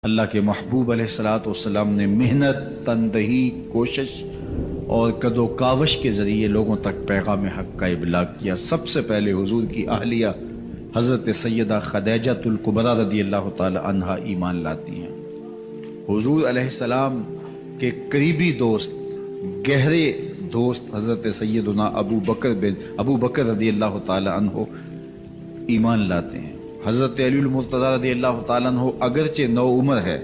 اللہ کے محبوب علیہ الصلوۃ والسلام نے محنت، تندہی، کوشش اور کد و کاوش کے ذریعے لوگوں تک پیغام حق کا ابلاغ کیا۔ سب سے پہلے حضور کی اہلیہ حضرت سیدہ خدیجۃ الکبریٰ رضی اللہ تعالی عنہا ایمان لاتی ہیں۔ حضور علیہ السلام کے قریبی دوست، گہرے دوست حضرت سیدنا ابو بکر رضی اللہ تعالی عنہ ایمان لاتے ہیں۔ حضرت علی المرتضیٰ رضی اللہ تعالیٰ عنہ اگرچہ نو عمر ہے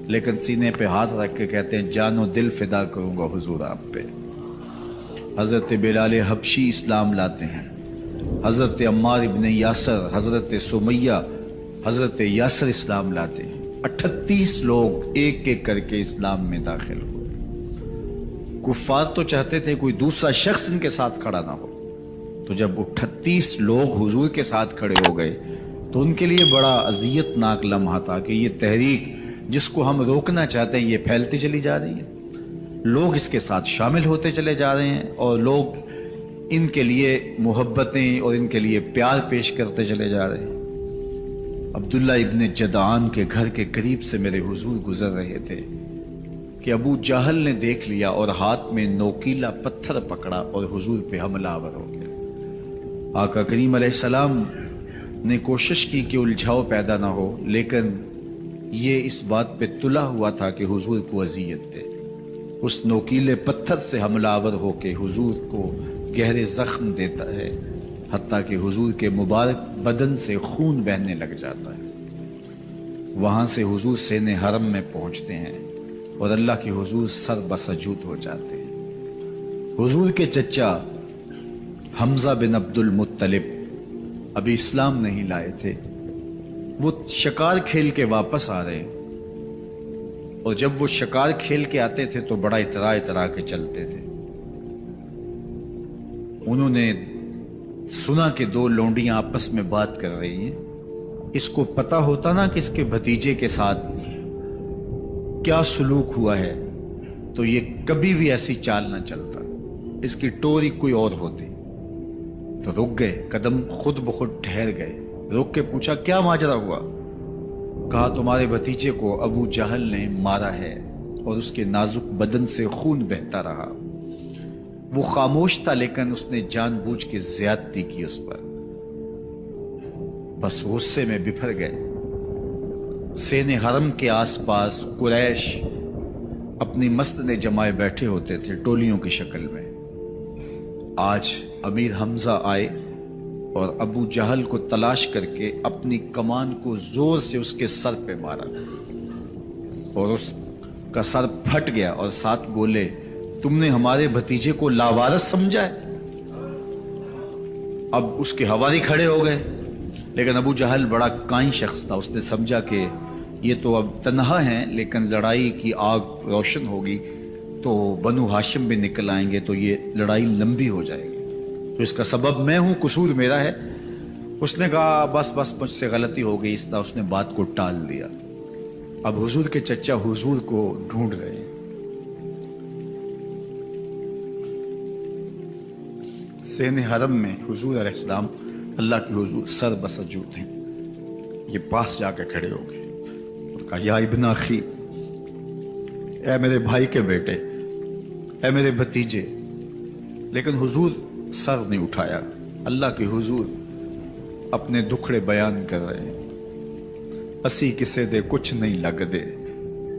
لیکن سینے پہ ہاتھ رکھ کے کہتے ہیں جان و دل فدا کروں گا حضور آپ پہ۔ حضرت بلال حبشی اسلام لاتے ہیں۔ حضرت عمار ابن یاسر، حضرت سمیہ، حضرت یاسر اسلام لاتے ہیں۔ 38 لوگ ایک ایک کر کے اسلام میں داخل ہوئے۔ کفار تو چاہتے تھے کوئی دوسرا شخص ان کے ساتھ کھڑا نہ ہو، تو جب 38 لوگ حضور کے ساتھ کھڑے ہو گئے تو ان کے لیے بڑا اذیت ناک لمحہ تھا کہ یہ تحریک جس کو ہم روکنا چاہتے ہیں یہ پھیلتی چلی جا رہی ہے، لوگ اس کے ساتھ شامل ہوتے چلے جا رہے ہیں اور لوگ ان کے لیے محبتیں اور ان کے لیے پیار پیش کرتے چلے جا رہے ہیں۔ عبداللہ ابن جدعان کے گھر کے قریب سے میرے حضور گزر رہے تھے کہ ابو جہل نے دیکھ لیا اور ہاتھ میں نوکیلا پتھر پکڑا اور حضور پہ حملہ آور ہو گیا۔ آقا کریم علیہ السلام نے کوشش کی کہ الجھاؤ پیدا نہ ہو، لیکن یہ اس بات پہ تلا ہوا تھا کہ حضور کو اذیت دے۔ اس نوکیلے پتھر سے حملہ آور ہو کے حضور کو گہرے زخم دیتا ہے، حتیٰ کہ حضور کے مبارک بدن سے خون بہنے لگ جاتا ہے۔ وہاں سے حضور سین حرم میں پہنچتے ہیں اور اللہ کے حضور سر بسجود ہو جاتے ہیں۔ حضور کے چچا حمزہ بن عبد المطلب ابھی اسلام نہیں لائے تھے، وہ شکار کھیل کے واپس آ رہے اور جب وہ شکار کھیل کے آتے تھے تو بڑا اترا کے چلتے تھے۔ انہوں نے سنا کہ دو لونڈیاں آپس میں بات کر رہی ہیں۔ اس کو پتا ہوتا نا کہ اس کے بھتیجے کے ساتھ کیا سلوک ہوا ہے تو یہ کبھی بھی ایسی چال نہ چلتا، اس کی ٹوری کوئی اور ہوتی۔ تو رک گئے، قدم خود بخود ٹھہر گئے، رک کے پوچھا کیا ماجرا ہوا؟ کہا تمہارے بھتیجے کو ابو جہل نے مارا ہے اور اس کے نازک بدن سے خون بہتا رہا۔ وہ خاموش تھا لیکن اس نے جان بوجھ کے زیادتی کی اس پر۔ بس غصے میں بپھر گئے۔ سین حرم کے آس پاس قریش اپنی مسند جمائے بیٹھے ہوتے تھے ٹولیوں کی شکل میں۔ آج امیر حمزہ آئے اور ابو جہل کو تلاش کر کے اپنی کمان کو زور سے اس کے سر پہ مارا اور اس کا سر پھٹ گیا اور ساتھ بولے تم نے ہمارے بھتیجے کو لاوارث سمجھا ہے؟ اب اس کے حواری کھڑے ہو گئے، لیکن ابو جہل بڑا کائن شخص تھا، اس نے سمجھا کہ یہ تو اب تنہا ہیں لیکن لڑائی کی آگ روشن ہوگی تو بنو ہاشم بھی نکل آئیں گے تو یہ لڑائی لمبی ہو جائے گی، تو اس کا سبب میں ہوں، قصور میرا ہے۔ اس نے کہا بس مجھ سے غلطی ہو گئی، اس طرح اس نے بات کو ٹال دیا۔ اب حضور کے چچا حضور کو ڈھونڈ رہے ہیں۔ سین حرم میں حضور علیہ السلام اللہ کے حضور سر بسجود ہیں۔ یہ پاس جا کے کھڑے ہو گئے اور کہا یا ابن اخی، اے میرے بھائی کے بیٹے، اے میرے بھتیجے۔ لیکن حضور سر نہیں اٹھایا۔ اللہ کے حضور اپنے دکھڑے بیان کر رہے ہیں۔ اسی کسے دے کچھ نہیں لگ دے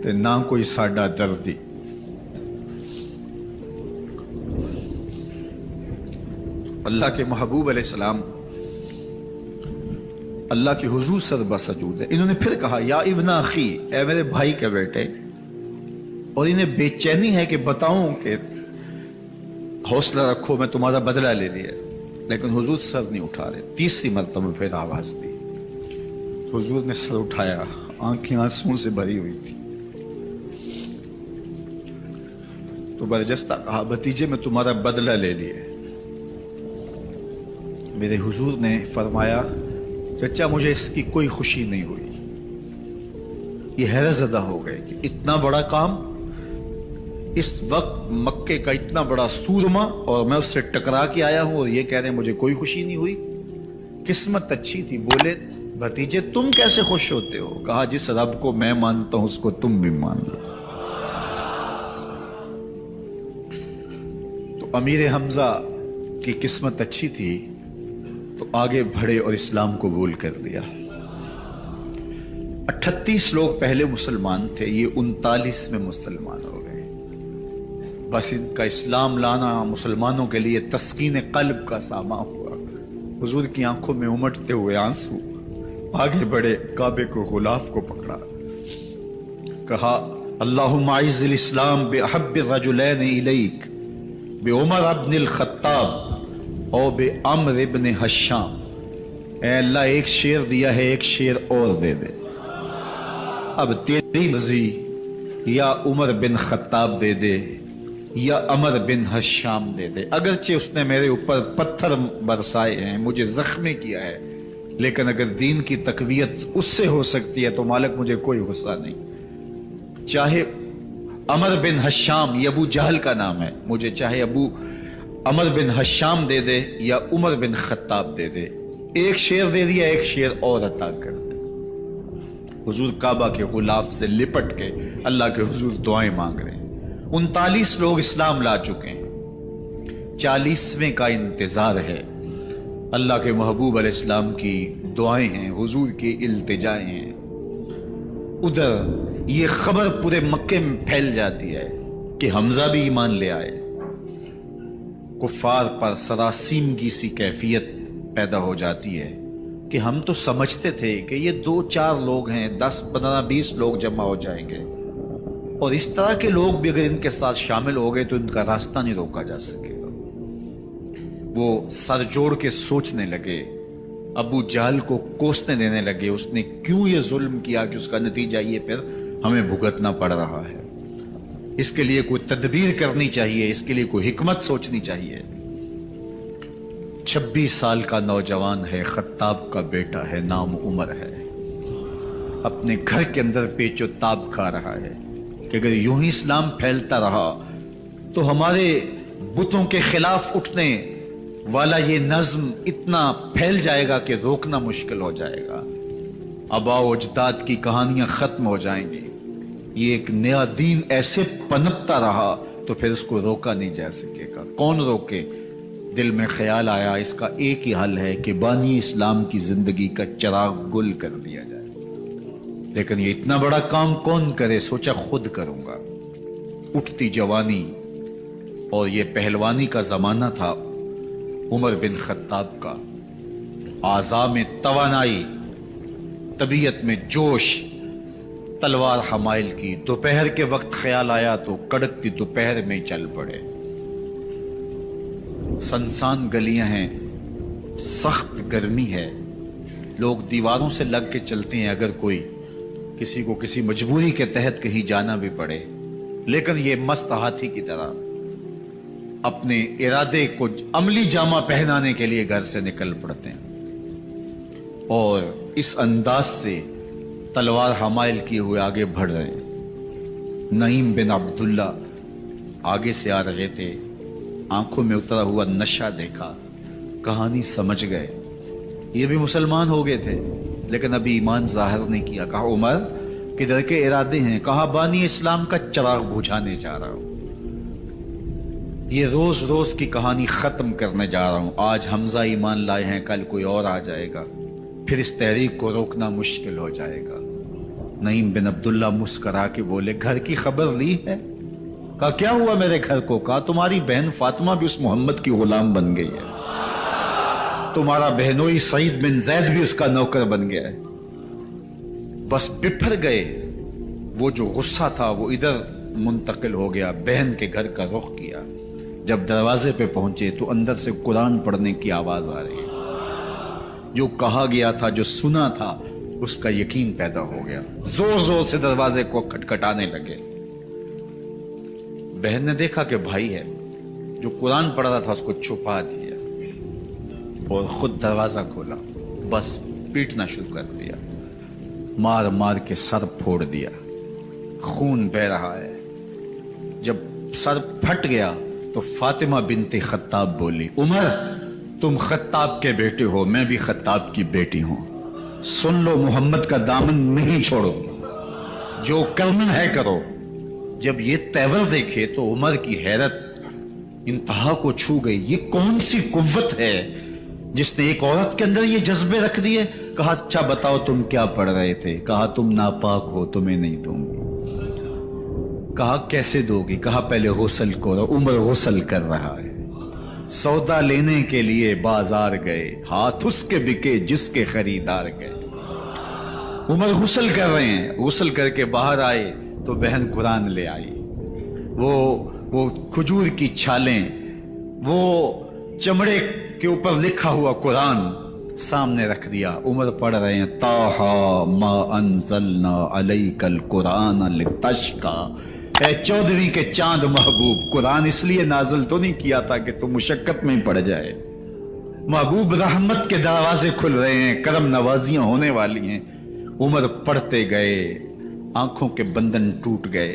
تے نہ کوئی ساڈا دردی۔ اللہ کے محبوب علیہ السلام اللہ کے حضور سر بسجود ہے۔ انہوں نے پھر کہا یا ابن اخی، اے میرے بھائی کے بیٹے، اور انہیں بے چینی ہے کہ بتاؤں کہ حوصلہ رکھو میں تمہارا بدلہ لے لیا، لیکن حضور سر نہیں اٹھا رہے۔ تیسری مرتبہ پھر آواز دی، حضور نے سر اٹھایا، آنکھیں آنسوں سے بھری ہوئی تھی، تو برجستہ کہا بھتیجے میں تمہارا بدلہ لے لیے۔ میرے حضور نے فرمایا چچا مجھے اس کی کوئی خوشی نہیں ہوئی۔ یہ حیرت زدہ ہو گئے کہ اتنا بڑا کام، اس وقت مکے کا اتنا بڑا سورما اور میں اس سے ٹکرا کے آیا ہوں اور یہ کہہ رہے ہیں مجھے کوئی خوشی نہیں ہوئی۔ قسمت اچھی تھی، بولے भतीजे तुम कैसे खुश होते हो? कहा जिस रब को मैं मानता हूं उसको तुम भी मान लो। तो अमीर हमजा की किस्मत अच्छी थी तो आगे बढ़े और इस्लाम कबूल कर लिया। 38 लोग पहले मुसलमान थे, ये 39 में मुसलमान हो गए। बस इनका इस्लाम लाना मुसलमानों के लिए तस्कीन कल्ब का सामा हुआ। हुजूर की आंखों में उमड़ते हुए आंसू, आगे बढ़े, काबे को गुलाफ को पकड़ा, कहा अल्लाहुम्मा अइज़्ज़िल इस्लाम बिअहब्बि रजुलैन इलैक बिउमर इब्नुल खत्ताब और बिअम्र इब्न हश्शाम। ऐ अल्लाह, एक शेर दिया है, एक शेर और दे दे। अब तेरी मर्जी, या उमर बिन खत्ताब दे दे या अमर बिन हश्शाम दे दे। अगरचे उसने मेरे ऊपर पत्थर बरसाए हैं, मुझे जख्मी किया है, लेकिन अगर दीन की तकवीयत उससे हो सकती है तो मालिक मुझे कोई गुस्सा नहीं। चाहे अमर बिन हश्शाम, ये अबू जहल का नाम है, मुझे चाहे अमर बिन हश्शाम दे दे या उमर बिन खत्ताब दे दे। एक शेर दे दिया, एक शेर और अता कर दे। हुजूर काबा के गुलाफ से लिपट के अल्लाह के हुजूर दुआएं मांग रहे हैं। 39 लोग इस्लाम ला चुके हैं, 40वें का इंतजार है। अल्लाह के महबूब अलैहिस्सलाम की दुआएं हैं, हुजूर की इल्तिजाएं हैं। उधर ये खबर पूरे मक्के में फैल जाती है कि हमजा भी ईमान ले आए। कुफ्फार पर सरासीमगी सी कैफियत पैदा हो जाती है कि हम तो समझते थे कि ये 2-4 लोग हैं, 10, 15, 20 लोग जमा हो जाएंगे, और इस तरह के लोग भी अगर इनके साथ शामिल हो गए तो इनका रास्ता नहीं रोका जा सकेगा। वो सर जोड़ के सोचने लगे, अबू जहल को कोसने देने लगे, उसने क्यों ये जुल्म किया कि उसका नतीजा ये फिर हमें भुगतना पड़ रहा है। इसके लिए कोई तदबीर करनी चाहिए, इसके लिए कोई हिकमत सोचनी चाहिए। 26 साल का नौजवान है, खत्ताब का बेटा है, नाम उमर है। अपने घर के अंदर पेचो ताब खा रहा है कि अगर यूं ही इस्लाम फैलता रहा तो हमारे बुतों के खिलाफ उठने वाला ये नज्म इतना फैल जाएगा कि रोकना मुश्किल हो जाएगा। आबा व अजदाद की कहानियां खत्म हो जाएंगी। ये एक नया दीन ऐसे पनपता रहा तो फिर उसको रोका नहीं जा सकेगा। कौन रोके? दिल में ख्याल आया, इसका एक ही हल है कि बानी इस्लाम की जिंदगी का चिराग गुल कर दिया जाए। लेकिन ये इतना बड़ा काम कौन करे? सोचा खुद करूंगा। उठती जवानी और ये पहलवानी का जमाना था उमर बिन खत्ताब का। आज़ा में तवानाई, तबीयत में जोश, तलवार हमाइल की। दोपहर के वक्त ख्याल आया तो कड़कती दोपहर में चल पड़े। सनसान गलियां हैं, सख्त गर्मी है, लोग दीवारों से लग के चलते हैं अगर कोई किसी को किसी मजबूरी के तहत कहीं जाना भी पड़े। लेकिन ये मस्त हाथी की तरह अपने इरादे को अमली जामा पहनाने के लिए घर से निकल पड़ते हैं और इस अंदाज से तलवार हमाइल किए हुए आगे बढ़ रहे हैं। नईम बिन अब्दुल्ला आगे से आ रहे थे, आंखों में उतरा हुआ नशा देखा, कहानी समझ गए। ये भी मुसलमान हो गए थे लेकिन अभी ईमान जाहिर नहीं किया। कहा उमर किधर के इरादे हैं? कहा बानी इस्लाम का चिराग बुझाने जा रहा हूं, ये रोज रोज की कहानी खत्म करने जा रहा हूं। आज हमजा ईमान लाए हैं, कल कोई और आ जाएगा, फिर इस तहरीक को रोकना मुश्किल हो जाएगा। नईम बिन अब्दुल्ला मुस्करा के बोले घर की खबर ली है? कहा क्या हुआ मेरे घर को? कहा तुम्हारी बहन फातिमा भी उस मोहम्मद की गुलाम बन गई है, तुम्हारा बहनोई सईद बिन जैद भी उसका नौकर बन गया है। बस बिफर गए। वो जो गुस्सा था वो इधर मुंतकिल हो गया, बहन के घर का रुख किया। जब दरवाजे पे पहुंचे तो अंदर से कुरान पढ़ने की आवाज आ रही है। जो कहा गया था, जो सुना था, उसका यकीन पैदा हो गया। जोर जोर से दरवाजे को खटखटाने लगे। बहन ने देखा कि भाई है, जो कुरान पढ़ रहा था उसको छुपा दिया और खुद दरवाजा खोला। बस पीटना शुरू कर दिया, मार मार के सर फोड़ दिया, खून बह रहा है। जब सर फट गया तो फातिमा बिनते खत्ताब बोली, उमर तुम खत्ताब के बेटे हो, मैं भी खत्ताब की बेटी हूं। सुन लो मोहम्मद का दामन नहीं छोड़ो, जो करना है करो। जब ये तेवर देखे तो उमर की हैरत इंतहा को छू गई। ये कौन सी कुव्वत है जिसने एक औरत के अंदर ये जज्बे रख दिए। कहा अच्छा बताओ तुम क्या पढ़ रहे थे। कहा तुम नापाक हो, तुम्हें नहीं दूंगी। कहा कैसे दोगी। कहा पहले गुस्ल करो। उमर गुस्ल कर रहा है। सौदा लेने के लिए बाजार गए, हाथ उसके बिके जिसके खरीदार गए। उमर गुस्ल कर रहे हैं। गुस्ल करके बाहर आए तो बहन कुरान ले आई। वो खजूर की छालें, वो चमड़े के ऊपर लिखा हुआ कुरान सामने रख दिया। उमर पढ़ रहे हैं ताहा मा अंज़लना अलैकल कुरान लितश्का। 14वीं के चांद महबूब, कुरान इसलिए नाज़िल तो नहीं किया था कि तुम मुशक्कत में ही पड़ जाए। महबूब रहमत के दरवाजे खुल रहे हैं, करम नवाजियां होने वाली हैं। उमर पढ़ते गए, आंखों के बंधन टूट गए,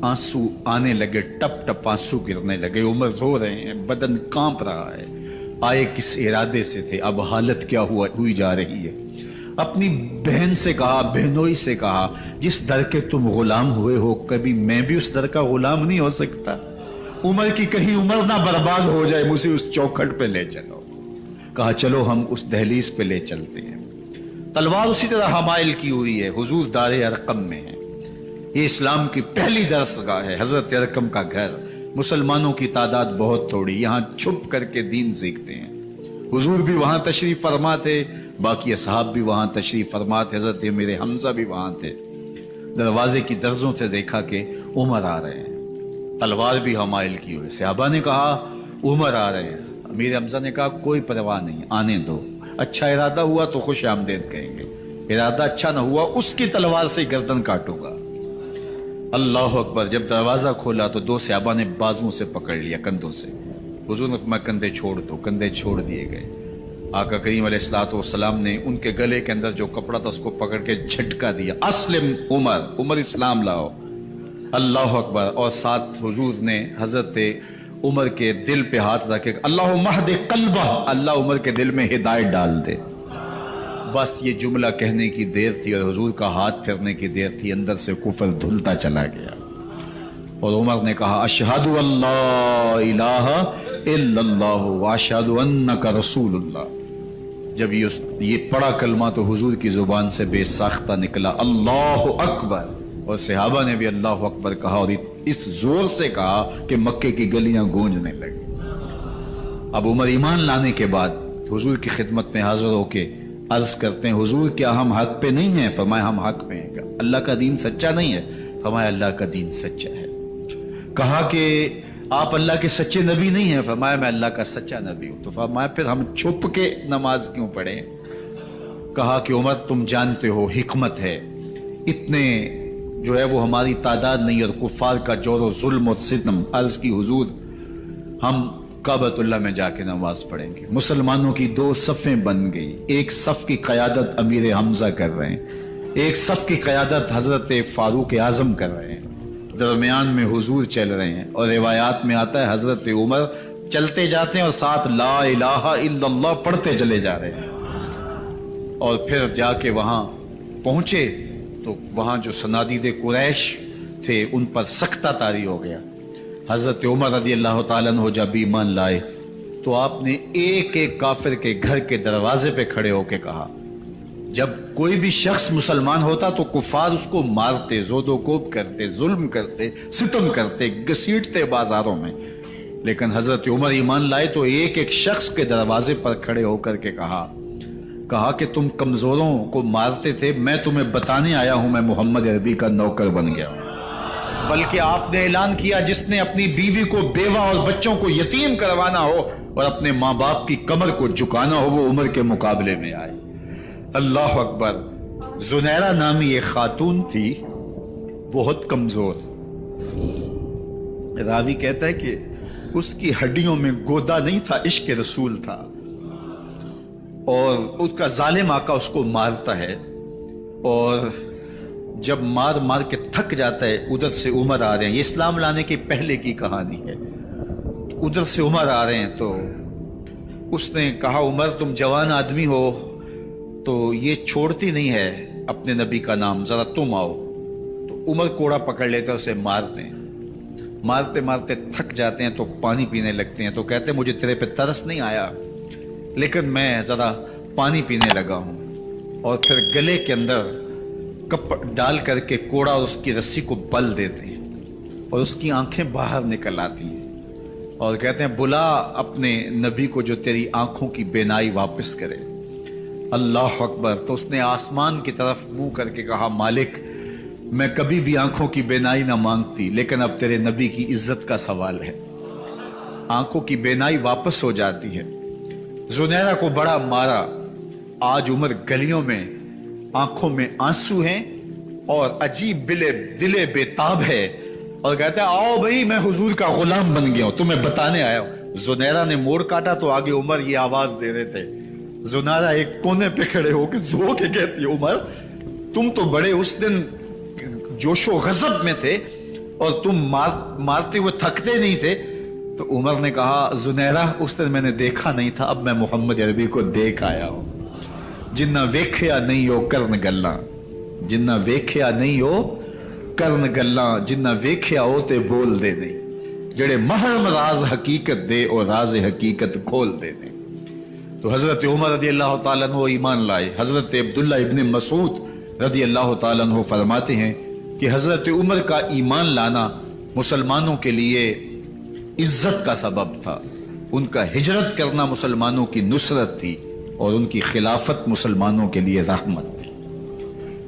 आंसू आने लगे, टप टप आंसू गिरने लगे। उमर रो रहे हैं, बदन कांप रहा है। आए किस इरादे से थे, अब हालत क्या हुई जा रही है। अपनी बहन से कहा, बहनोई से कहा, जिस दर के तुम गुलाम हुए हो कभी मैं भी उस दर का गुलाम नहीं हो सकता। उमर की कहीं उम्र ना बर्बाद हो जाए, मुझे उस चौखट पे ले चलो। कहा चलो हम उस दहलीज पे ले चलते हैं। तलवार उसी तरह हमाइल की हुई है। हुजूर दारे अरकम में है। ये इस्लाम की पहली दरसगाह है, हजरत अरकम का घर। मुसलमानों की तादाद बहुत थोड़ी, यहां छुप करके दीन सीखते हैं। हुजूर भी वहां तशरीफ फरमा थे, बाकी असहाब भी वहां तशरीफ फरमा थे। हजरत मेरे हमजा भी वहां थे। दरवाजे की दर्जों से देखा कि उमर आ रहे हैं, तलवार भी हमाइल की हुई। सहाबा ने कहा उमर आ रहे हैं। मेरे हमजा ने कहा कोई परवाह नहीं, आने दो। अच्छा इरादा हुआ तो खुश आमदेद कहेंगे, इरादा अच्छा ना हुआ उसकी तलवार से गर्दन काटूंगा। अल्लाह अकबर। जब दरवाजा खोला तो दो सहाबा ने बाजुओं से पकड़ लिया, कंधों से। हुजूर ने फरमाया कंधे छोड़ दो। कंधे छोड़ दिए गए। आका करीम अलैहिस्सलाम ने उनके गले के अंदर जो कपड़ा था उसको पकड़ के झटका दिया, अस्लिम उमर, उमर इस्लाम लाओ। अल्लाह अकबर। और साथ हुजूर ने हजरत उमर के दिल पे हाथ रखे, अल्लाह महदे कल्बा, अल्लाह उमर के दिल में हिदायत डाल दे। बस ये जुमला कहने की देर थी और हुजूर का हाथ फिरने की देर थी। अंदर से कुफर धुलता चला गया और उमर ने कहा अशहदु अल्ला इलाहा इल्लल्लाह व अशहदु अन्नका रसूलुल्लाह। जब ये पढ़ा कलमा तो हुजूर की जुबान से बेसाख्ता निकला अल्लाह अकबर। और सहाबा ने भी अल्लाह अकबर कहा और इस जोर से कहा कि मक्के की गलियां गूंजने लगी। अब उमर ईमान लाने के बाद हुजूर की खिदमत में हाजिर होके अर्ज करते हैं हुजूर क्या हम हक पे नहीं हैं। फरमाया हम हक पे हैं। अल्लाह का दीन सच्चा नहीं है। फरमाया अल्लाह का दीन सच्चा है। कहा कि आप अल्लाह के सच्चे नबी नहीं हैं। फरमाया मैं अल्लाह का सच्चा नबी हूं। तो फरमाया फिर हम छुप के नमाज क्यों पढ़े। कहा कि उमर तुम जानते हो हिकमत है, इतने जो है वो हमारी तादाद नहीं और कुफार का जोर जुल्म और सितम। अर्ज की हुजूर हम काबतुल्लाह में जाके नमाज पढ़ेंगे। मुसलमानों की दो सफ़ें बन गई। एक सफ़ की क़यादत अमीर हमजा कर रहे हैं, एक सफ़ की क़यादत हजरत फारूक आज़म कर रहे हैं, दरमियान में हुजूर चल रहे हैं। और रिवायात में आता है हजरत उमर चलते जाते हैं और साथ ला इलाहा इल्लल्लाह पढ़ते चले जा रहे हैं। और फिर जाके वहां पहुंचे तो वहां जो सनादीदे कुरैश थे उन पर सख्ता तारी हो गया। हजरत उमर रज़ी अल्लाह ताला अन्हु जब ईमान लाए तो आपने एक एक काफिर के घर के दरवाजे पे खड़े होके कहा, जब कोई भी शख्स मुसलमान होता तो कुफार उसको मारते, जोदोकोब करते, जुल्म करते, सितम करते, घसीटते बाजारों में। लेकिन हजरत उमर ईमान लाए तो एक एक शख्स के दरवाजे पर खड़े होकर के कहा कि तुम कमजोरों को मारते थे, मैं तुम्हें बताने आया हूं मैं मोहम्मद अरबी का नौकर बन गया हूं। बल्कि आपने ऐलान किया जिसने अपनी बीवी को, बेवा और बच्चों को यतीम करवाना हो और अपने माँ बाप की कमर को झुकाना हो वो उमर के मुकाबले में आए। अल्लाह अकबर। जुनैरा नामी एक खातून थी, बहुत कमजोर। रावी कहता है कि उसकी हड्डियों में गोदा नहीं था, इश्क रसूल था। और उसका जालिम आका उसको मारता है और जब मार मार के थक जाता है उधर से उमर आ रहे हैं। ये इस्लाम लाने के पहले की कहानी है। तो उधर से उमर आ रहे हैं तो उसने कहा उमर तुम जवान आदमी हो, तो ये छोड़ती नहीं है अपने नबी का नाम, जरा तुम आओ। तो उमर कोड़ा पकड़ लेते उसे मारते हैं, मारते मारते थक जाते हैं तो पानी पीने लगते हैं। तो कहते हैं मुझे तेरे पे तरस नहीं आया, लेकिन मैं जरा पानी पीने लगा हूं। और फिर गले के अंदर कप डाल करके कोड़ा और उसकी रस्सी को बल देते हैं और उसकी आंखें बाहर निकल आती हैं और कहते हैं बुला अपने नबी को जो तेरी आंखों की बेनाई वापस करे। अल्लाह अकबर। तो उसने आसमान की तरफ मुंह करके कहा, मालिक मैं कभी भी आंखों की बेनाई ना मांगती, लेकिन अब तेरे नबी की इज्जत का सवाल है। आंखों की बेनाई वापस हो जाती है। जुनैरा को बड़ा मारा। आज उमर गलियों में आंखों में आंसू हैं और अजीब दिले बेताब है और कहता है आओ भाई मैं हुजूर का गुलाम बन गया हूं, तुम्हें बताने आया हूं। जुनैरा ने मोड़ काटा तो आगे उमर ये आवाज दे रहे थे। जुनैरा एक कोने पे खड़े होकर रो के कहती है, उमर तुम तो बड़े उस दिन जोशो गजब में थे और तुम मारते हुए थकते नहीं थे। तो उमर ने कहा, जुनैरा उस दिन मैंने देखा नहीं था, अब मैं मोहम्मद अरबी को देख आया हूं। जिन्ना वेख्या नहीं हो करन गल्ला, जिन्ना वेख्या नहीं हो करन गल्ला, जिन्ना वेख्या हो ते बोल दे नहीं, जेड़े महरम राज हकीकत दे और राज हकीकत खोल दे नहीं। तो हजरत उमर रदी अल्लाह तआला अन्हु ईमान लाए। हजरत अब्दुल्ला इब्न मसूद रदी अल्लाह तआला अन्हु फरमाते हैं कि हजरत उमर का ईमान लाना मुसलमानों के लिए इज्जत का सबब था। उनका हिजरत करना मुसलमानों की नुसरत थी और उनकी खिलाफत मुसलमानों के लिए रहमत थी।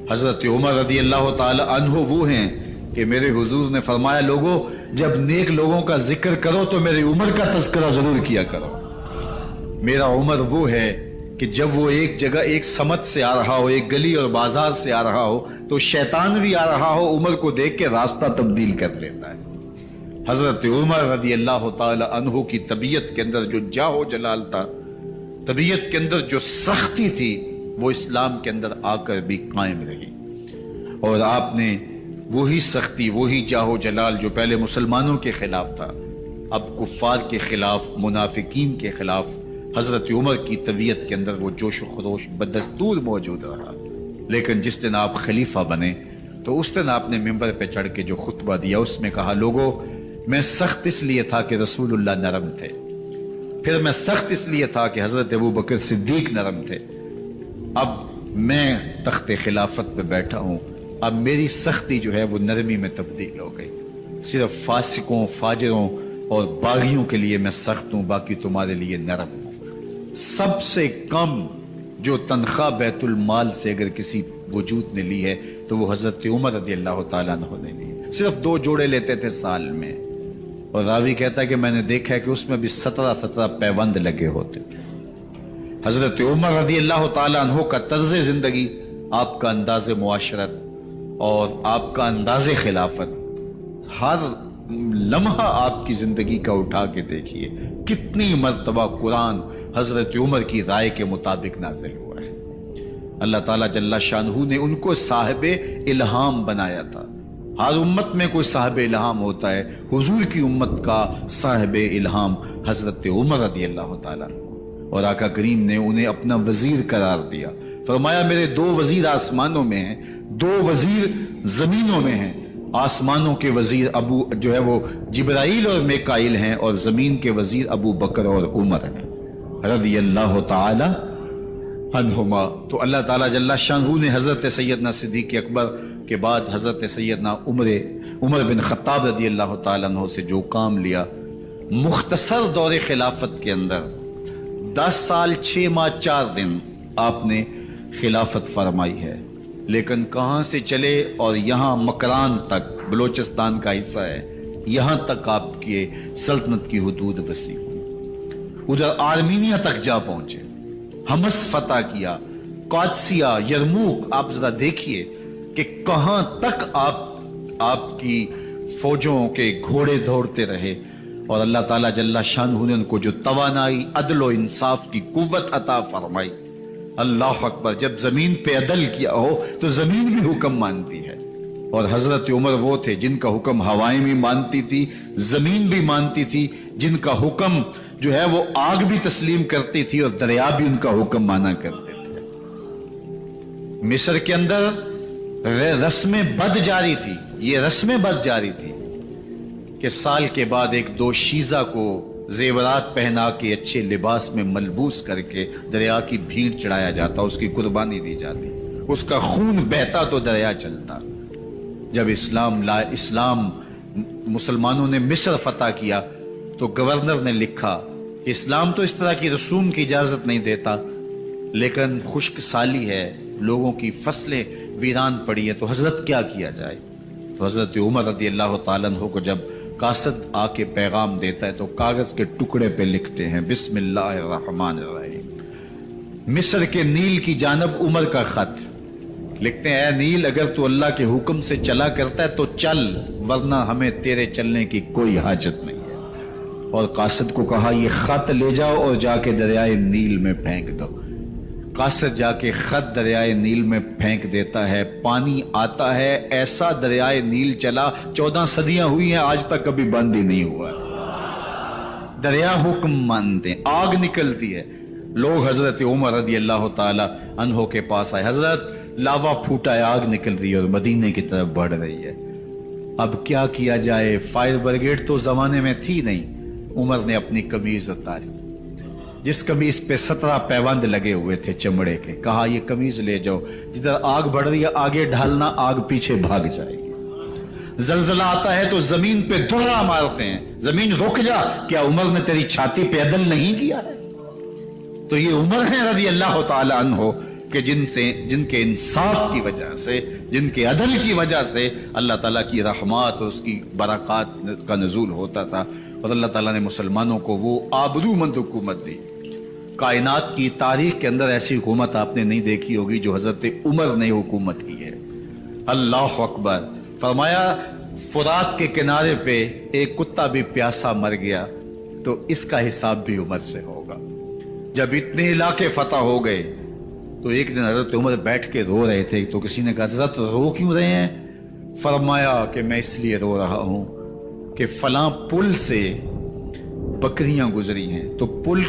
हजरत उमर रदी अल्लाह तआला अन्हु वो हैं कि मेरे हुजूर ने फरमाया, लोगों जब नेक लोगों का जिक्र करो तो मेरे उमर का तज़किरा जरूर किया करो। मेरा उमर वो है कि जब वो एक जगह एक समत से आ रहा हो, एक गली और बाजार से आ रहा हो, तो शैतान भी आ रहा हो, उमर को देख के रास्ता तब्दील कर लेता है। हजरत उमर रदी अल्लाह तआला अन्हु की तबीयत के अंदर जो जाहो जलाल था, तबीयत के अंदर जो सख्ती थी, वो इस्लाम के अंदर आकर भी कायम रही। और आपने वही सख्ती, वही जाहो जलाल जो पहले मुसलमानों के खिलाफ था, अब कुफ्फार के खिलाफ, मुनाफिकीन के खिलाफ हजरत उमर की तबीयत के अंदर वो जोश खरोश बदस्तूर मौजूद रहा। लेकिन जिस दिन आप खलीफा बने तो उस दिन आपने मिंबर पे चढ़ के जो खुतबा दिया उसमें कहा, लोगों मैं सख्त इसलिए था कि रसूलुल्लाह नरम थे, फिर मैं सख्त इसलिए था कि हजरत अबू बकर सिद्दीक नरम थे, अब मैं तख्ते खिलाफत पे बैठा हूं, अब मेरी सख्ती जो है वो नरमी में तब्दील हो गई। सिर्फ फासिकों, फाजिरों और बागियों के लिए मैं सख्त हूं, बाकी तुम्हारे लिए नरम हूं। सबसे कम जो तनख्वाह बैतुल माल से अगर किसी वजूद ने ली है तो वो हजरत उमर रदी अल्लाह तआला अन्हु ने ली। सिर्फ 2 जोड़े लेते थे साल में, और रावी कहता है कि मैंने देखा है कि उसमें भी 17 पैबंद लगे होते थे। हजरत उमर रदी अल्लाह तआला अन्हु का तर्ज जिंदगी, आपका अंदाज मुआशरत और आपका अंदाज खिलाफत, हर लम्हा आपकी जिंदगी का उठा के देखिए कितनी मर्तबा कुरान हजरत उमर की राय के मुताबिक नाजिल हुआ है। अल्लाह ताला जल्ला शानहू ने उनको साहिबे इल्हाम बनाया था। हर उम्मत में कोई साहिबे इल्हाम होता है, हुजूर की उम्मत का साहिबे इल्हाम हजरत उमर रदी अल्लाह ताला, और आका करीम ने उन्हें अपना वजीर करार दिया। फरमाया मेरे 2 वजीर आसमानों में हैं, 2 वजीर जमीनों में हैं। आसमानों के वजीर अबू जो है वो जिब्राइल और मेकाइल हैं, और जमीन के वजीर अबू बकर और उमर हैं रदी अल्लाह ताला अन्हुमा। तो अल्लाह ताला जल्ला शानहू ने हजरत सैयदना सिद्दीक अकबर के बाद हजरत सैयदना उमर बिन खत्ताब रदी अल्लाह ताला अन्हु से जो काम लिया, मुख्तसर दौरे खिलाफत के अंदर 10 साल 6 माह 4 दिन आपने खिलाफत फरमाई है। लेकिन कहां से चले और यहां मकरान तक, बलोचिस्तान का हिस्सा है, यहां तक आपके सल्तनत की हुदूद वसी हुई। उधर आर्मीनिया तक जा पहुंचे, हमस फतह किया, कादसिया, यरमूक। आप जरा देखिए कि कहां तक आपकी फौजों के घोड़े दौड़ते रहे, और अल्लाह ताला जल्ला शानहू ने उनको जो तवानाई, अदल और इंसाफ की कुव्वत अता फरमाई। अल्लाह अकबर। जब जमीन पे अदल किया हो तो जमीन भी हुक्म मानती है, और हजरत उमर वो थे जिनका हुक्म हवाएं भी मानती थी, जमीन भी मानती थी, जिनका हुक्म जो है वो आग भी तस्लीम करती थी और दरिया भी उनका हुक्म माना करते थे। مصر کے اندر رسم بد جاری تھی، یہ رسم بد جاری تھی کہ سال کے بعد ایک دو شیزہ کو زیورات پہنا کے اچھے لباس میں ملبوس کر کے دریا کی بھیڑ چڑھایا جاتا، اس کی قربانی دی جاتی، اس کا خون بہتا تو دریا چلتا۔ جب اسلام مسلمانوں نے مصر فتح کیا تو گورنر نے لکھا کہ اسلام تو اس طرح کی رسوم کی اجازت نہیں دیتا، لیکن خشک سالی ہے، لوگوں کی فصلیں ویران پڑی ہے، تو حضرت کیا کیا جائے؟ تو حضرت عمر رضی اللہ تعالیٰ عنہ کو جب قاصد آ کے پیغام دیتا ہے تو کاغذ کے ٹکڑے پہ لکھتے ہیں بسم اللہ الرحمن الرحیم، مصر کے نیل کی جانب عمر کا خط لکھتے ہیں، اے نیل اگر تو اللہ کے حکم سے چلا کرتا ہے تو چل، ورنہ ہمیں تیرے چلنے کی کوئی حاجت نہیں ہے۔ اور قاصد کو کہا یہ خط لے جاؤ اور جا کے دریائے نیل میں پھینک دو۔ قاصد جا کے خط دریائے نیل میں پھینک دیتا ہے، پانی آتا ہے، ایسا دریائے نیل چلا 14 صدیاں ہوئی ہیں آج تک کبھی بند ہی نہیں ہوا۔ دریا حکم مانتے ہیں، آگ نکلتی ہے، لوگ حضرت عمر رضی اللہ تعالی عنہ کے پاس آئے، حضرت لاوا پھوٹا ہے، آگ نکل رہی ہے اور مدینے کی طرف بڑھ رہی ہے، اب کیا کیا جائے؟ فائر بریگیڈ تو زمانے میں تھی نہیں۔ عمر نے اپنی قمیض اتاری، جس قمیض پہ 17 پیوند لگے ہوئے تھے چمڑے کے، کہا یہ قمیض لے جاؤ، جدھر آگ بڑھ رہی ہے آگے ڈھالنا، آگ پیچھے بھاگ جائے گی۔ زلزلہ آتا ہے تو زمین پہ دھڑا مارتے ہیں، زمین رک جا، کیا عمر نے تیری چھاتی پہ عدل نہیں کیا ہے؟ تو یہ عمر ہے رضی اللہ تعالی عنہ کہ جن کے انصاف کی وجہ سے، جن کے عدل کی وجہ سے اللہ تعالیٰ کی رحمات اور اس کی برکات کا نزول ہوتا تھا، اور اللہ تعالیٰ نے مسلمانوں کو وہ آبرو مند حکومت دی۔ کائنات کی تاریخ کے اندر ایسی حکومت آپ نے نہیں دیکھی ہوگی جو حضرت عمر نے حکومت کی ہے۔ اللہ اکبر۔ فرمایا فرات کے کنارے پہ ایک کتا بھی پیاسا مر گیا تو اس کا حساب بھی عمر سے ہوگا۔ جب اتنے علاقے فتح ہو گئے تو ایک دن حضرت عمر بیٹھ کے رو رہے تھے، تو کسی نے کہا حضرت رو کیوں رہے ہیں؟ فرمایا کہ میں اس لیے رو رہا ہوں کہ فلاں پل سے بکریاں گزری ہیں، تو پل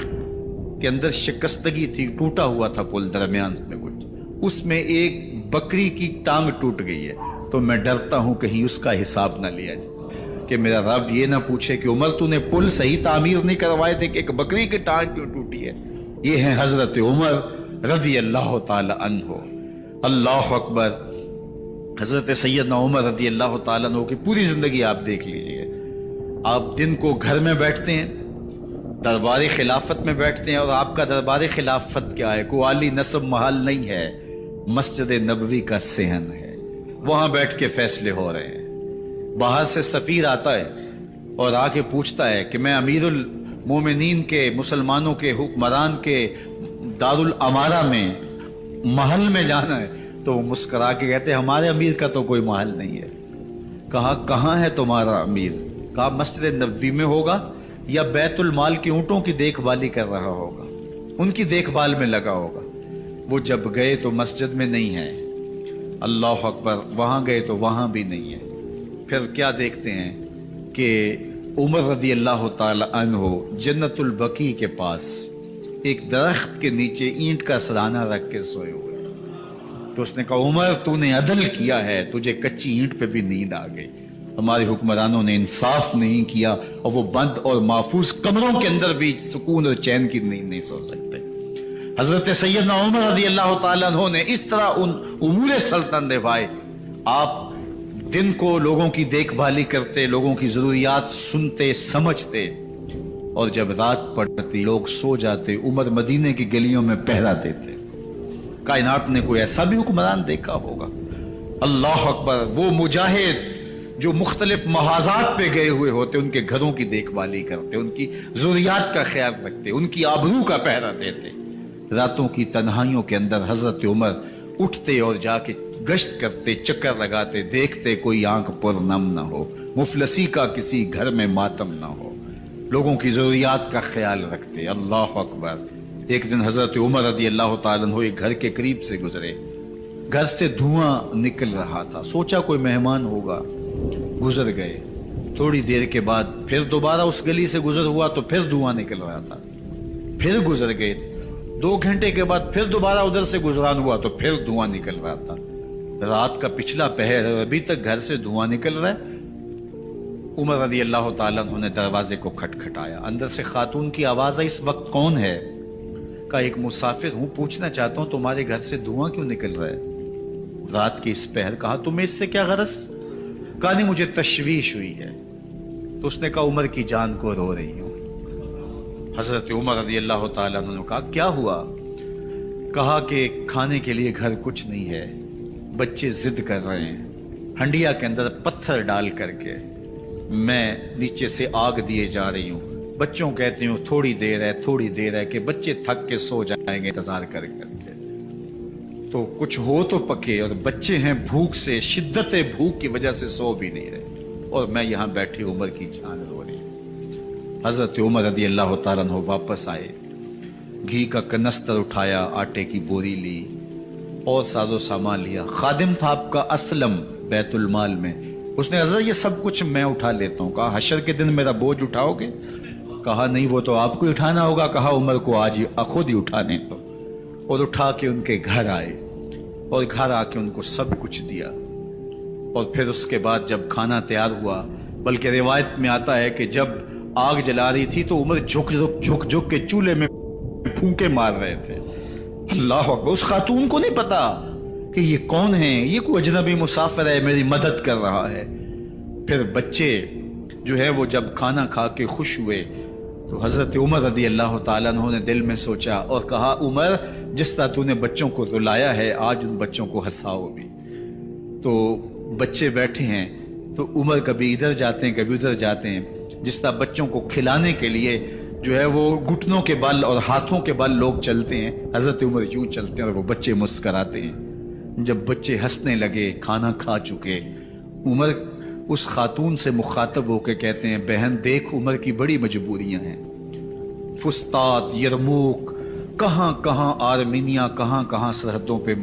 کے اندر شکستگی تھی، ٹوٹا ہوا تھا پل درمیان میں کچھ، اس میں ایک بکری کی ٹانگ ٹوٹ گئی ہے، تو میں ڈرتا ہوں کہیں اس کا حساب نہ لیا جائے، کہ میرا رب یہ نہ پوچھے کہ عمر تو نے پل صحیح تعمیر نہیں کروائے تھے کہ ایک بکری کی ٹانگ کیوں ٹوٹی ہے۔ یہ ہیں حضرت عمر رضی اللہ تعالی عنہ۔ اللہ اکبر۔ حضرت سیدنا عمر رضی اللہ تعالیٰ عنہ کی پوری زندگی آپ دیکھ لیجئے، آپ دن کو گھر میں بیٹھتے ہیں، دربار خلافت میں بیٹھتے ہیں، اور آپ کا دربار خلافت کیا ہے؟ کوئی عالی نصب محل نہیں ہے، مسجد نبوی کا صحن ہے، وہاں بیٹھ کے فیصلے ہو رہے ہیں۔ باہر سے سفیر آتا ہے اور آ کے پوچھتا ہے کہ میں امیر المومنین کے، مسلمانوں کے حکمران کے دارالامارہ میں محل میں جانا ہے، تو وہ مسکرا کے کہتے ہیں ہمارے امیر کا تو کوئی محل نہیں ہے۔ کہا کہاں ہے تمہارا امیر؟ کہا مسجد نبوی میں ہوگا یا بیت المال کے اونٹوں کی دیکھ بھالی کر رہا ہوگا، ان کی دیکھ بھال میں لگا ہوگا۔ وہ جب گئے تو مسجد میں نہیں ہے، اللہ اکبر، وہاں گئے تو وہاں بھی نہیں ہے۔ پھر کیا دیکھتے ہیں کہ عمر رضی اللہ تعالی عنہ جنت البقیع کے پاس ایک درخت کے نیچے اینٹ کا سرانہ رکھ کے سوئے ہوئے، تو اس نے کہا عمر تو نے عدل کیا ہے، تجھے کچی اینٹ پہ بھی نیند آ گئی، ہمارے حکمرانوں نے انصاف نہیں کیا، اور وہ بند اور محفوظ کمروں کے اندر بھی سکون اور چین کی نیند نہیں سو سکتے۔ حضرت سیدنا عمر رضی اللہ تعالیٰ عنہ نے اس طرح ان امور سلطنت نبھائے۔ آپ دن کو لوگوں کی دیکھ بھالی کرتے، لوگوں کی ضروریات سنتے سمجھتے، اور جب رات پڑتی لوگ سو جاتے، عمر مدینے کی گلیوں میں پہرا دیتے۔ کائنات نے کوئی ایسا بھی حکمران دیکھا ہوگا؟ اللہ اکبر۔ وہ مجاہد جو مختلف محاذات پہ گئے ہوئے ہوتے، ان کے گھروں کی دیکھ بھالی کرتے، ان کی ضروریات کا خیال رکھتے، ان کی آبرو کا پہرا دیتے۔ راتوں کی تنہائیوں کے اندر حضرت عمر اٹھتے اور جا کے گشت کرتے، چکر لگاتے، دیکھتے کوئی آنکھ پر نم نہ ہو، مفلسی کا کسی گھر میں ماتم نہ ہو، لوگوں کی ضروریات کا خیال رکھتے۔ اللہ اکبر۔ ایک دن حضرت عمر رضی اللہ تعالیٰ عنہ ایک گھر کے قریب سے گزرے، گھر سے دھواں نکل رہا تھا، سوچا کوئی مہمان ہوگا، گزر گئے۔ تھوڑی دیر کے بعد پھر دوبارہ اس گلی سے گزر ہوا تو پھر دھواں نکل رہا تھا، پھر گزر گئے، 2 घंटे के बाद फिर दोबारा उधर से गुजरान हुआ तो फिर धुआं निकल रहा था। रात का पिछला पहर है, अभी तक घर से धुआं निकल रहा है। उमर रज़ी अल्लाह ताला अन्हु ने दरवाजे को खटखटाया। अंदर से खातून की आवाज आई, इस वक्त कौन है? का एक मुसाफिर हूं, पूछना चाहता हूं तुम्हारे घर से धुआं क्यों निकल रहा है रात के इस पहर? कहा तुम्हें इससे क्या गरज? कहा नहीं, मुझे तशवीश हुई है। तो उसने कहा उमर की जान को रो रही हूं। हजरत उमर रज़ी अल्लाह ताला अन्हु ने कहा क्या हुआ? कहा कि खाने के लिए घर कुछ नहीं है, बच्चे जिद कर रहे हैं, हंडिया के अंदर पत्थर डाल करके मैं नीचे से आग दिए जा रही हूँ। बच्चों कहती हूँ थोड़ी देर है, थोड़ी देर है, कि बच्चे थक के सो जाएंगे इंतजार कर करके। तो कुछ हो तो पके, और बच्चे हैं भूख से, शिद्दत भूख की वजह से सो भी नहीं रहे, और मैं यहाँ बैठी उमर की जान रो रही। हजरत उमर रज़ी अल्लाह ताला अन्हु वापस आए, घी का कनस्तर उठाया, आटे की बोरी ली और साजो सामान लिया। खादिम था आपका असलम बैतुल माल में, उसने हजरत ये सब कुछ मैं उठा लेता हूँ। कहा हशर के दिन मेरा बोझ उठाओगे? कहा नहीं, वो तो आपको उठाना होगा। कहा उमर को आज ही खुद ही उठाने तो। और उठा के उनके घर आए और घर आके उनको सब कुछ दिया। और फिर उसके बाद जब खाना तैयार हुआ, बल्कि रिवायत में आता है कि जब आग जला रही थी तो उमर झुक के चूल्हे में फूंके मार रहे थे। अल्लाह अकबर। उस खातून को नहीं पता कि ये कौन है, ये कोई अजनबी मुसाफिर है, मेरी मदद कर रहा है। फिर बच्चे जो है वो जब खाना खा के खुश हुए तो हजरत उमर रज़ी अल्लाह ताला अन्हु ने दिल में सोचा और कहा उमर, जिस तरह तूने बच्चों को रुलाया है, आज उन बच्चों को हंसाओ भी। तो बच्चे बैठे हैं तो उमर कभी इधर जाते हैं कभी उधर जाते हैं। जिस तरह बच्चों को खिलाने के लिए जो है वो घुटनों के बल और हाथों के बल लोग चलते हैं, हजरत उमर यूं चलते हैं और वो बच्चे मुस्कराते हैं। जब बच्चे हंसने लगे, खाना खा चुके, उमर उस खातून से मुखातब होकर कहते हैं बहन देख उमर की बड़ी मजबूरियां हैं। फुस्तात, यरमूक, कहां कहां आर्मीनिया, कहां कहां सरहदों पे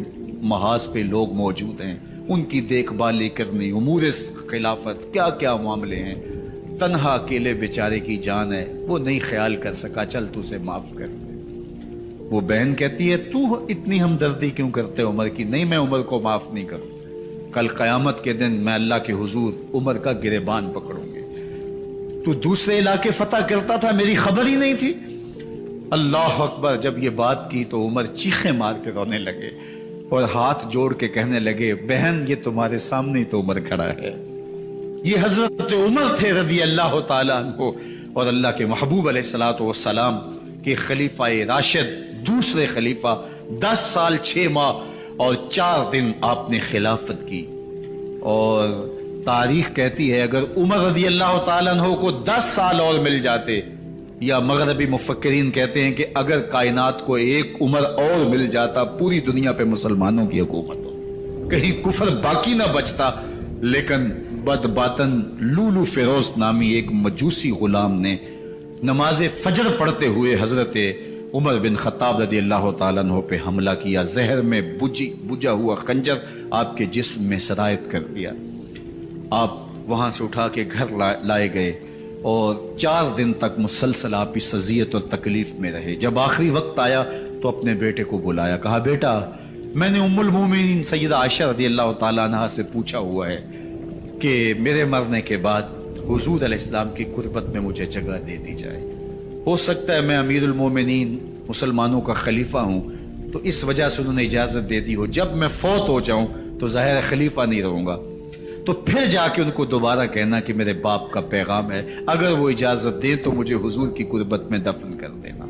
महाज पे लोग मौजूद हैं, उनकी देखभाली करनी, उमूर खिलाफत, क्या क्या मामले हैं। तन्हा अकेले बेचारे की जान है, वो नहीं ख्याल कर सका, चल तू उसे माफ कर दे। वो बहन कहती है तू इतनी हमदर्दी क्यों करते उमर की? नहीं, मैं उमर को माफ नहीं करूं। कल कयामत के दिन मैं अल्लाह के हुजूर उमर का गिरेबान पकड़ूंगी। तू दूसरे इलाके फतह करता था, मेरी खबर ही नहीं थी। अल्लाह अकबर। जब ये बात की तो उमर चीखें मार के रोने लगे और हाथ जोड़ के कहने लगे बहन ये तुम्हारे सामने तो उमर खड़ा है। ये हजरत उमर थे रज़ी अल्लाह ताला अन्हु, और अल्लाह के महबूब अलैहिस्सलातु वस्सलाम के खलीफा राशिद, दूसरे खलीफा। 10 साल 6 माह और 4 दिन आपने खिलाफत की। और तारीख कहती है अगर उमर रज़ी अल्लाह ताला अन्हु को 10 साल और मिल जाते, या मगरबी मुफक्किरीन कहते हैं कि अगर कायनात को एक उमर और मिल जाता, पूरी दुनिया पे मुसलमानों की हुकूमत हो, कहीं कुफर बाकी ना बचता। लेकिन बदबातन लूलू फिरोज नामी एक मजूसी गुलाम ने नमाज फजर पढ़ते हुए हजरत उमर बिन खत्ताब रज़ी अल्लाह ताला अन्हु पे हमला किया। जहर में बुझा हुआ खंजर आपके जिस्म में सरायत कर दिया। आप वहां से उठा के घर लाए गए और 4 दिन तक मुसलसल आप इस अज़ियत और तकलीफ में रहे। जब आखिरी वक्त आया तो अपने बेटे को बुलाया, कहा बेटा मैंने उम्मुल मोमिनीन सैयदा आयशा रज़ी अल्लाह ताला अन्हा से पूछा हुआ है कि मेरे मरने के बाद हुजूर अलैहिस्सलाम की कुर्बत में मुझे जगह दे दी जाए। हो सकता है मैं अमीरुल मोमिनीन मुसलमानों का खलीफा हूं, तो इस वजह से उन्होंने इजाजत दे दी हो। जब मैं फौत हो जाऊं तो ज़ाहिर खलीफा नहीं रहूंगा, तो फिर जाके उनको दोबारा कहना कि मेरे बाप का पैगाम है, अगर वो इजाजत दें तो मुझे हुजूर की कुर्बत में दफन कर देना,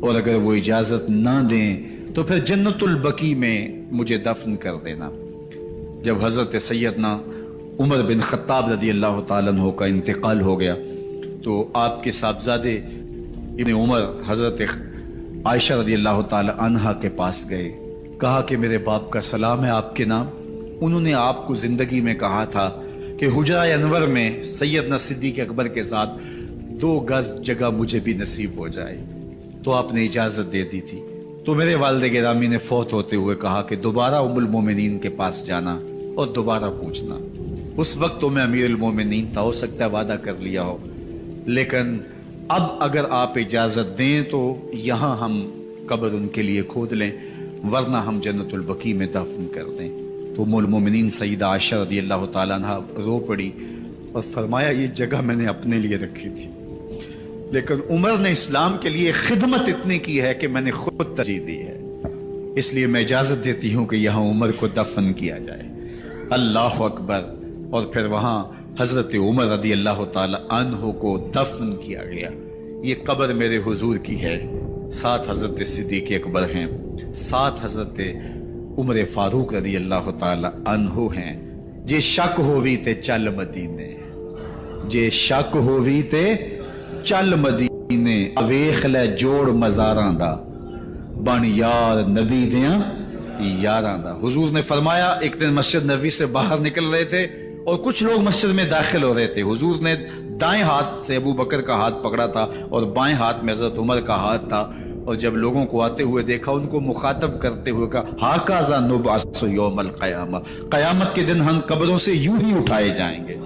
और अगर वो इजाजत ना दें तो फिर जन्नतुल बकी में मुझे दफन कर देना। जब हजरत सैयदना उमर बिन खत्ताब रज़ी अल्लाह ताला अन्हु का इंतकाल हो गया तो आपके साहबजादे इब्न उमर हजरत आयशा रज़ी अल्लाह ताला अन्हा के पास गए, कहा कि मेरे बाप का सलाम है आपके नाम। उन्होंने आपको जिंदगी में कहा था कि हुजरा अनवर में सैयदना सिद्दीक अकबर के साथ 2 गज जगह मुझे भी नसीब हो जाए, तो आपने इजाजत दे दी थी। तो मेरे वालिद गिरामी ने फौत होते हुए कहा कि दोबारा उम्मुल मोमिनीन के पास जाना और दोबारा पूछना। उस वक्त तो मैं अमीरुल मोमिनीन था, हो सकता है वादा कर लिया हो, लेकिन अब अगर आप इजाजत दें तो यहां हम कब्र उनके लिए खोद लें, वरना हम जन्नतुल बकी में दफन कर दें। तो उम्मुल मोमिनीन सईदा आयशा रज़ियल्लाहु ताला अन्हा रो पड़ी और फरमाया ये जगह मैंने अपने लिए रखी थी, लेकिन उमर ने इस्लाम के लिए खिदमत इतनी की है कि मैंने खुद तरजीह दी है, इसलिए मैं इजाजत देती हूँ कि यहाँ उमर को दफन किया जाए। अल्लाह अकबर। और फिर वहाँ हजरत उमर रज़ियल्लाहु ताला अन्हु को दफन किया गया। ये कब्र मेरे हुजूर की है, साथ हजरत सिद्दीक़ अकबर हैं, साथ हजरत उमर फारूक रज़ियल्लाहु ताला अन्हु हैं। जे शक होवी ते चल मदीने, जे शक होवी ते चल मदीने, वेख लै जोड़ मज़ारां दा, बन यार नबी दियां यारां दा। हुजूर ने फरमाया, एक दिन मस्जिद नबी से बाहर निकल रहे थे और कुछ लोग मस्जिद में दाखिल हो रहे थे। हुजूर ने दाएं हाथ से अबू बकर का हाथ पकड़ा था और बाएं हाथ में हजरत उमर का हाथ था, और जब लोगों को आते हुए देखा, उनको मुखातब करते हुए कहा, हाकाज़ा नुबअसु यौमल क़यामा, क़यामत के दिन हम कब्रों से यूं ही उठाए जाएंगे।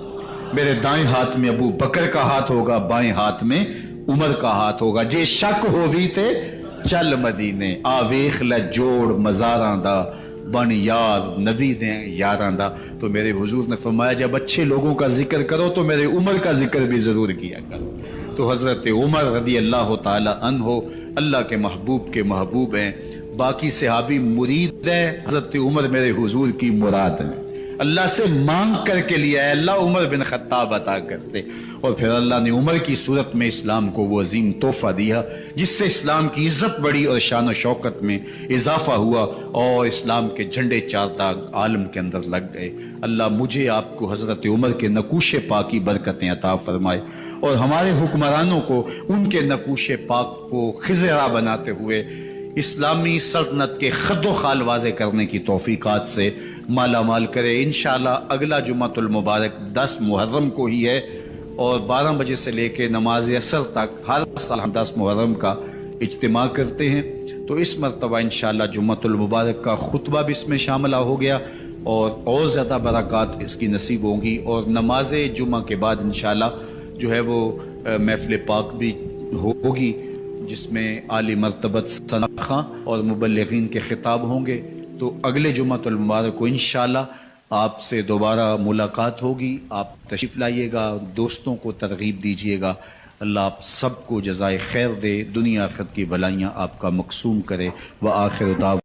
मेरे दाएं हाथ में अबू बकर का हाथ होगा, बाएं हाथ में उमर का हाथ होगा। जे शक होवी ते चल मदीने, आ वेख लै जोड़ मज़ारां दा, बन यार नबी दे यारां दा। तो मेरे हुजूर ने फरमाया, जब अच्छे लोगों का जिक्र करो तो मेरे उमर का जिक्र भी जरूर किया करो। तो हजरत उमर रज़ियल्लाहु ताला अन्हु अल्लाह के महबूब हैं, बाकी सहाबी मुरीद है, हजरत उमर मेरे हुजूर की मुराद है। अल्लाह से मांग करके लिया है, अल्लाह उमर बिन खत्ताब अता करते, और फिर अल्लाह ने उमर की सूरत में इस्लाम को वो अजीम तोहफा दिया जिससे इस्लाम की इज्जत बढ़ी और शान शौकत में इजाफा हुआ, और इस्लाम के झंडे चार दाग आलम के अंदर लग गए। अल्लाह मुझे आपको हजरत उमर के नकूशे पाक की बरकतें अता फरमाए, और हमारे हुक्मरानों को उनके नकूशे पाक को खिजरा बनाते हुए इस्लामी सल्तनत के खद्दो खाल वाज़े करने की तौफीकात से माला माल करे। इंशाअल्लाह अगला जुम्मतुल मुबारक 10 मुहर्रम को ही है, और 12 बजे से लेकर नमाज असर तक हर साल हम 10 मुहर्रम का इज्तिमा करते हैं। तो इस मरतबा इंशाअल्लाह जुम्मतुल मुबारक का खुतबा भी इसमें शामिल हो गया, और ज़्यादा बरक़ात इसकी नसीब होंगी। और नमाज जुम्मा के बाद इंशाअल्लाह जो है वो महफिल पाक भी होगी, जिसमें आली मरतबत सनाखा और मुबल्लिगीन के खिताब होंगे। तो अगले जुम्मतुल मुबारक को इंशाअल्लाह आपसे दोबारा मुलाकात होगी। आप तशरीफ़ लाइएगा, दोस्तों को तरगीब दीजिएगा। अल्लाह आप सबको जज़ाए खैर दे, दुनिया आखिरत की भलाइयाँ आपका मकसूम करे। व आखिर दाव